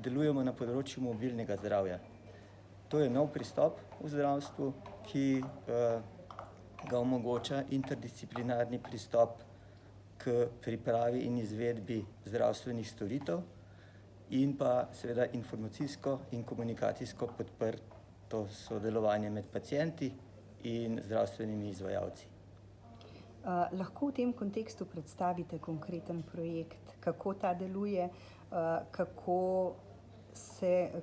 delujemo na področju mobilnega zdravja. To je nov pristop v zdravstvu, ki ga omogoča interdisciplinarni pristop k pripravi in izvedbi zdravstvenih storitev in pa seveda informacijsko in komunikacijsko podprto sodelovanje med pacienti in zdravstvenimi izvajalci. Lahko v tem kontekstu predstavite konkreten projekt, kako ta deluje,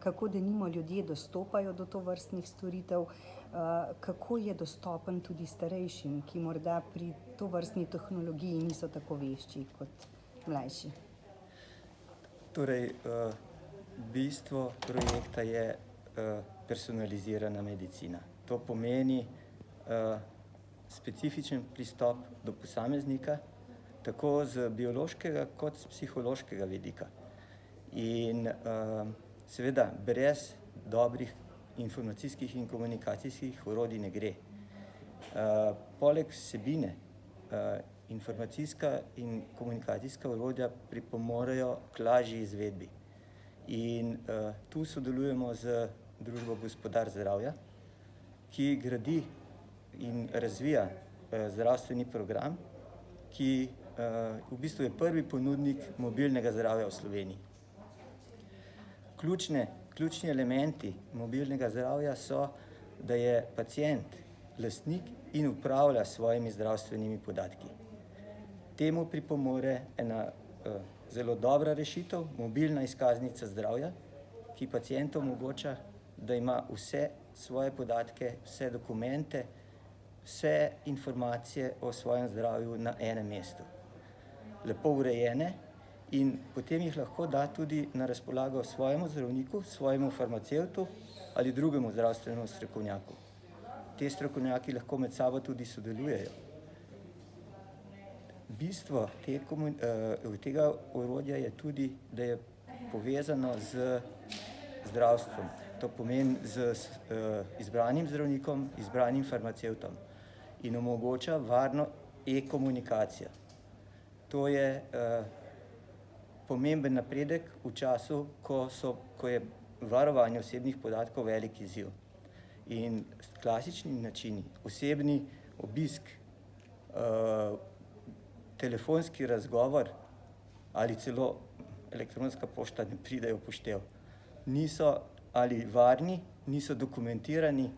kako denimo ljudje dostopajo do tovrstnih storitev, kako je dostopen tudi starejšim, ki morda pri tovrstni tehnologiji niso tako vešči kot mlajši. Torej, bistvo projekta je personalizirana medicina. To pomeni specifičen pristop do posameznika, tako z biološkega kot z psihološkega vidika. In seveda brez dobrih informacijskih in komunikacijskih orodij ne gre. Poleg vsebine, informacijska in komunikacijska orodja pripomorejo k lažji izvedbi. In tu sodelujemo z družbo Gospodar zdravja, ki gradi in razvija zdravstveni program, ki v bistvu je prvi ponudnik mobilnega zdravja v Sloveniji. Ključni elementi mobilnega zdravja so, da je pacient lastnik in upravlja s svojimi zdravstvenimi podatki. Temu pripomore ena zelo dobra rešitev, mobilna izkaznica zdravja, ki pacientu omogoča, da ima vse svoje podatke, vse dokumente, vse informacije o svojem zdravju na enem mestu. Lepo urejene in potem jih lahko da tudi na razpolago svojemu zdravniku, svojemu farmacevtu ali drugemu zdravstvenemu strokovnjaku. Ti strokovnjaki lahko med sabo tudi sodelujejo. Bistvo tega orodja je tudi, da je povezano z zdravstvom. To pomeni z izbranim zdravnikom, izbranim farmacevtom in omogoča varno e-komunikacijo. To je pomemben napredek v času, ko je varovanje osebnih podatkov velik izziv. In klasični načini, osebni obisk, telefonski razgovor ali celo elektronska pošta ne pridejo v poštev. Niso ali varni, niso dokumentirani,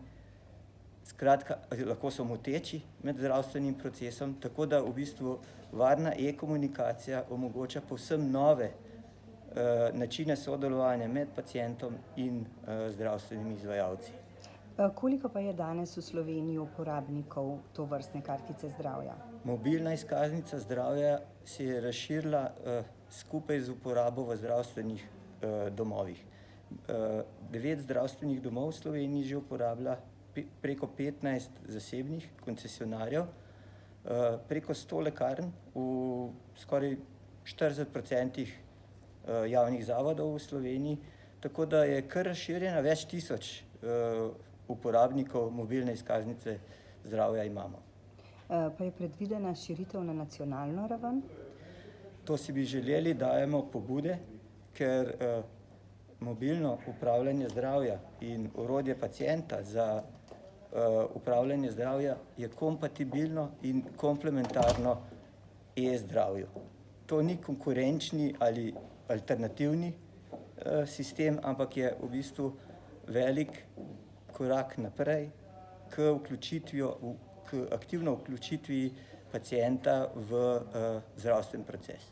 skratka, lahko so moteči med zdravstvenim procesom, tako da v bistvu varna e-komunikacija omogoča povsem nove načine sodelovanja med pacientom in zdravstvenimi izvajalci. Koliko pa je danes v Sloveniji uporabnikov tovrstne kartice zdravja? Mobilna izkaznica zdravja se je razširila skupaj z uporabo v zdravstvenih domovih. 9 zdravstvenih domov v Sloveniji že uporablja, preko 15 zasebnih koncesionarjev, preko 100 lekarn v skoraj 40% javnih zavodov v Sloveniji, tako da je kar razširjena, več tisoč uporabnikov mobilne izkaznice zdravja imamo. Pa je predvidena širitev na nacionalno raven? To si bi želeli, dajemo pobude, ker mobilno upravljanje zdravja in orodje pacienta za upravljanje zdravja je kompatibilno in komplementarno e-zdravju. To ni konkurenčni ali alternativni sistem, ampak je v bistvu velik korak naprej k aktivno vključitvi pacienta v zdravstveni proces.